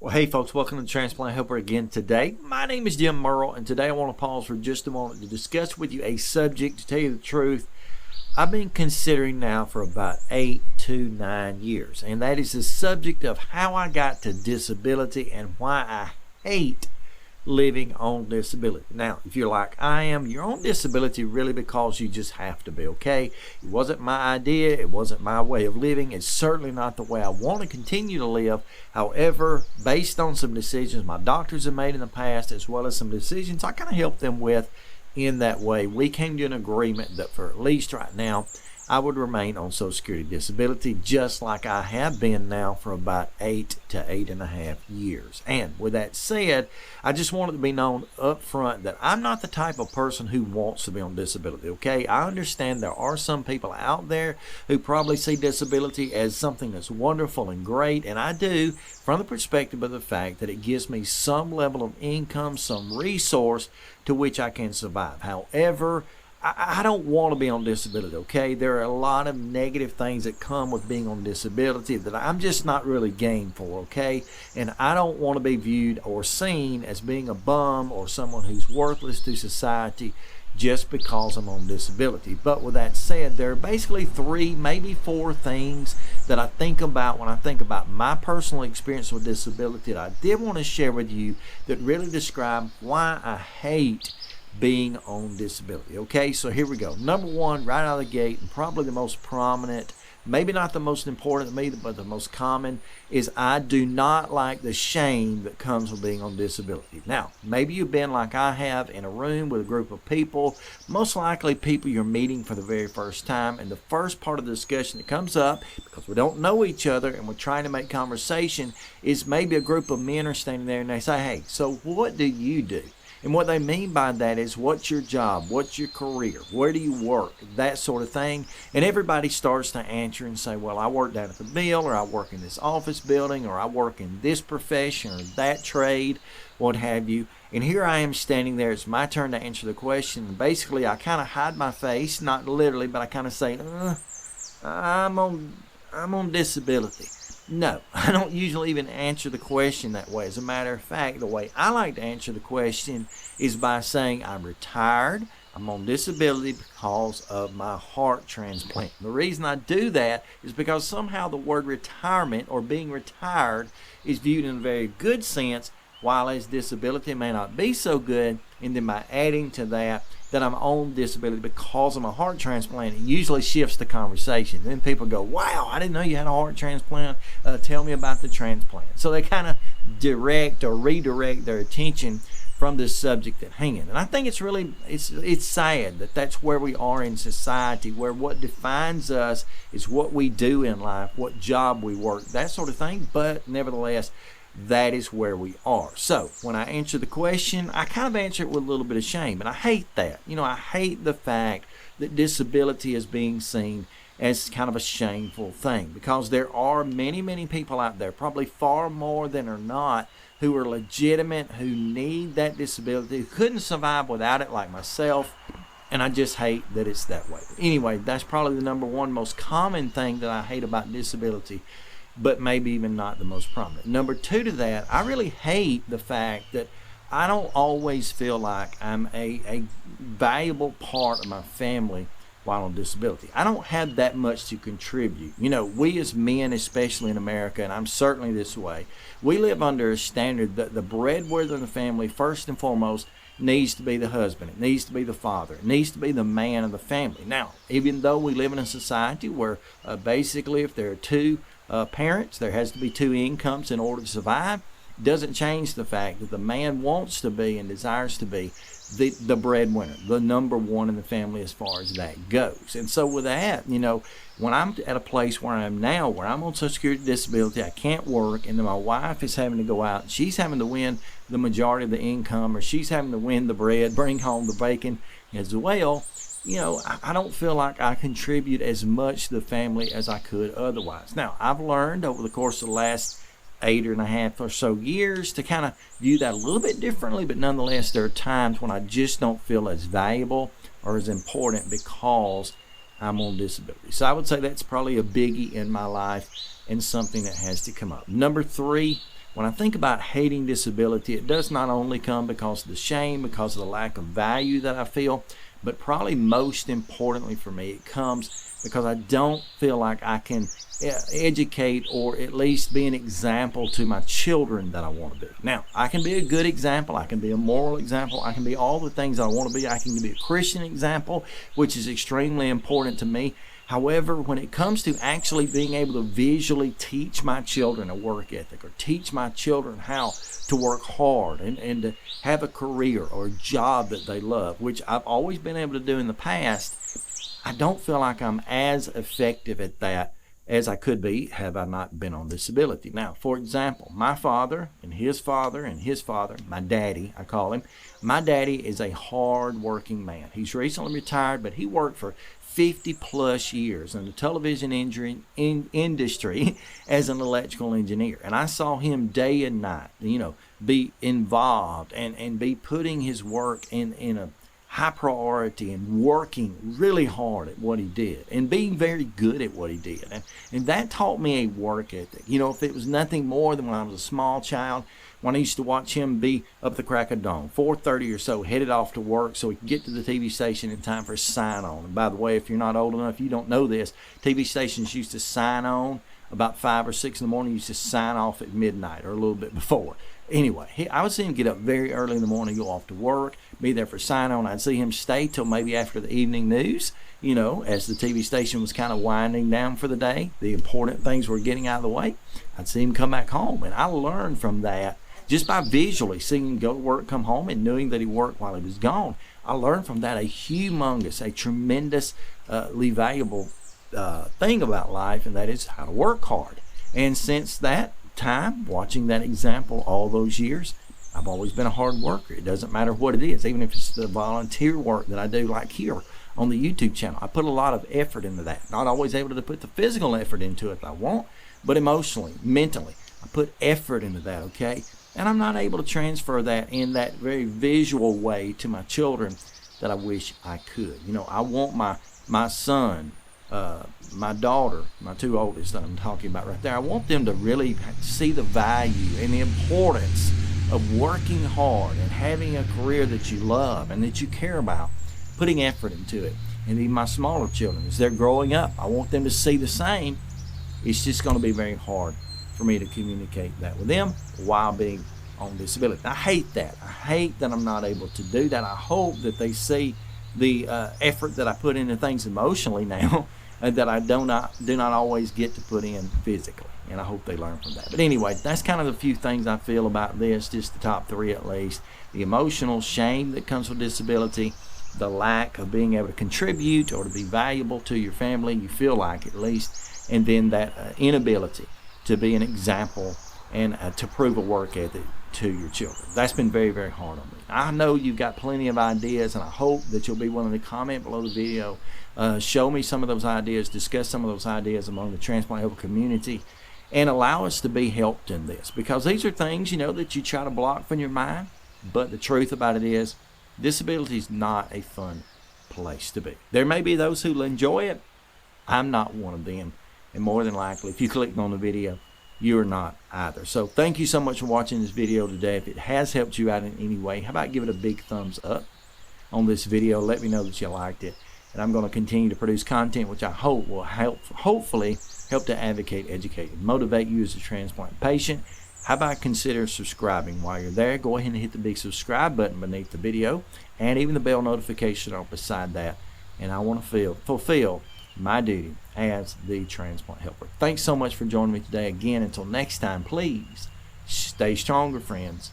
Well, hey folks, welcome to the Transplant Helper again today. My name is Jim Merle, and today I want to pause for just a moment to discuss with you a subject. To tell you the truth, I've been considering now for about 8 to 9 years, and that is the subject of how I got to disability and why I hate living on disability. Now, if you're like I am, you're on disability really because you just have to be, okay? It wasn't my idea. It wasn't my way of living. It's certainly not the way I want to continue to live. However, based on some decisions my doctors have made in the past, as well as some decisions I kind of helped them with in that way, we came to an agreement that for at least right now, I would remain on Social Security disability, just like I have been now for about 8 to 8.5 years. And with that said, I just want it to be known up front that I'm not the type of person who wants to be on disability, okay? I understand there are some people out there who probably see disability as something that's wonderful and great, and I do from the perspective of the fact that it gives me some level of income, some resource to which I can survive. However, I don't want to be on disability, okay? There are a lot of negative things that come with being on disability that I'm just not really game for, okay? And I don't want to be viewed or seen as being a bum or someone who's worthless to society just because I'm on disability. But with that said, there are basically 3, maybe 4 things that I think about when I think about my personal experience with disability that I did want to share with you that really describe why I hate being on disability. Okay, so here we go. Number 1, right out of the gate, and probably the most prominent, maybe not the most important to me, but the most common, is I do not like the shame that comes with being on disability. Now, maybe you've been like I have in a room with a group of people, most likely people you're meeting for the very first time, and the first part of the discussion that comes up, because we don't know each other and we're trying to make conversation, is maybe a group of men are standing there and they say, hey, so what do you do? And what they mean by that is, what's your job? What's your career? Where do you work? That sort of thing. And everybody starts to answer and say, well, I work down at the mill, or I work in this office building, or I work in this profession or that trade, what have you. And here I am standing there. It's my turn to answer the question. And basically, I kind of hide my face, not literally, but I kind of say, I'm on disability. No, I don't usually even answer the question that way. As a matter of fact, the way I like to answer the question is by saying I'm retired. I'm on disability because of my heart transplant. The reason I do that is because somehow the word retirement or being retired is viewed in a very good sense, while as disability may not be so good. And then by adding to that I'm on disability because of my heart transplant, it usually shifts the conversation. Then people go, wow, I didn't know you had a heart transplant. Tell me about the transplant. So they kind of direct or redirect their attention from this subject at hand. And I think it's really, it's sad that that's where we are in society, where what defines us is what we do in life, what job we work, that sort of thing. But nevertheless, that is where we are. So when I answer the question, I kind of answer it with a little bit of shame. And I hate that. I hate the fact that disability is being seen as kind of a shameful thing, because there are many, many people out there, probably far more than are not, who are legitimate, who need that disability, who couldn't survive without it, like myself. And I just hate that it's that way. Anyway, that's probably the number 1 most common thing that I hate about disability, but maybe even not the most prominent. Number 2 to that, I really hate the fact that I don't always feel like I'm a valuable part of my family while on disability. I don't have that much to contribute. We as men, especially in America, and I'm certainly this way, we live under a standard that the breadwinner in the family, first and foremost, needs to be the husband. It needs to be the father. It needs to be the man of the family. Now, even though we live in a society where basically if there are 2 parents, there has to be 2 incomes in order to survive, doesn't change the fact that the man wants to be and desires to be the breadwinner, the number 1 in the family as far as that goes. And so with that, when I'm at a place where I am now, where I'm on Social Security disability, I can't work, and then my wife is having to go out and she's having to win the majority of the income, or she's having to win the bread, bring home the bacon as well, I don't feel like I contribute as much to the family as I could otherwise. Now, I've learned over the course of the last 8.5 or so years to kind of view that a little bit differently, but nonetheless, there are times when I just don't feel as valuable or as important because I'm on disability. So I would say that's probably a biggie in my life and something that has to come up. Number 3, when I think about hating disability, it does not only come because of the shame, because of the lack of value that I feel, but probably most importantly for me, it comes because I don't feel like I can educate or at least be an example to my children that I want to be. Now, I can be a good example, I can be a moral example, I can be all the things I want to be, I can be a Christian example, which is extremely important to me. However, when it comes to actually being able to visually teach my children a work ethic or teach my children how to work hard and to have a career or a job that they love, which I've always been able to do in the past, I don't feel like I'm as effective at that as I could be had I not been on disability. Now, for example, my father and his father and his father, my daddy, I call him, my daddy is a hard-working man. He's recently retired, but he worked for 50 plus years in the television industry as an electrical engineer. And I saw him day and night, be involved and be putting his work in a high priority and working really hard at what he did and being very good at what he did. And that taught me a work ethic. If it was nothing more than when I was a small child, when I used to watch him be up at the crack of dawn, 4:30 or so, headed off to work so he could get to the TV station in time for a sign-on. And by the way, if you're not old enough, you don't know this, TV stations used to sign on about 5 or 6 in the morning, used to sign off at midnight or a little bit before. Anyway, I would see him get up very early in the morning, go off to work, be there for sign-on. I'd see him stay till maybe after the evening news, as the TV station was kind of winding down for the day. The important things were getting out of the way. I'd see him come back home, and I learned from that just by visually seeing him go to work, come home, and knowing that he worked while he was gone. I learned from that a tremendously valuable thing about life, and that is how to work hard. And since that time, watching that example all those years, I've always been a hard worker. It doesn't matter what it is, even if it's the volunteer work that I do like here on the YouTube channel. I put a lot of effort into that. Not always able to put the physical effort into it that I want, but emotionally, mentally, I put effort into that, okay? And I'm not able to transfer that in that very visual way to my children that I wish I could. I want my son, my daughter, my two oldest that I'm talking about right there, I want them to really see the value and the importance of working hard and having a career that you love and that you care about, putting effort into it. And even my smaller children, as they're growing up, I want them to see the same. It's just going to be very hard for me to communicate that with them while being on disability. I hate that. I hate that I'm not able to do that. I hope that they see the effort that I put into things emotionally now that I do not always get to put in physically. And I hope they learn from that. But anyway, that's kind of the few things I feel about this, just the top three at least. The emotional shame that comes with disability, the lack of being able to contribute or to be valuable to your family, you feel like at least, and then that inability to be an example and to prove a work ethic to your children. That's been very, very hard on me. I know you've got plenty of ideas, and I hope that you'll be willing to comment below the video, show me some of those ideas, discuss some of those ideas among the transplant helper community, and allow us to be helped in this, because these are things that you try to block from your mind. But the truth about it is, disability is not a fun place to be. There may be those who enjoy it. I'm not one of them, and more than likely, if you clicked on the video, you're not either. So thank you so much for watching this video today. If it has helped you out in any way, how about give it a big thumbs up on this video? Let me know that you liked it, and I'm going to continue to produce content which I hope will hopefully help to advocate, educate, and motivate you as a transplant patient. How about consider subscribing while you're there? Go ahead and hit the big subscribe button beneath the video and even the bell notification on beside that. And I want to fulfill my duty as the transplant helper. Thanks so much for joining me today. Again, until next time, please stay stronger, friends.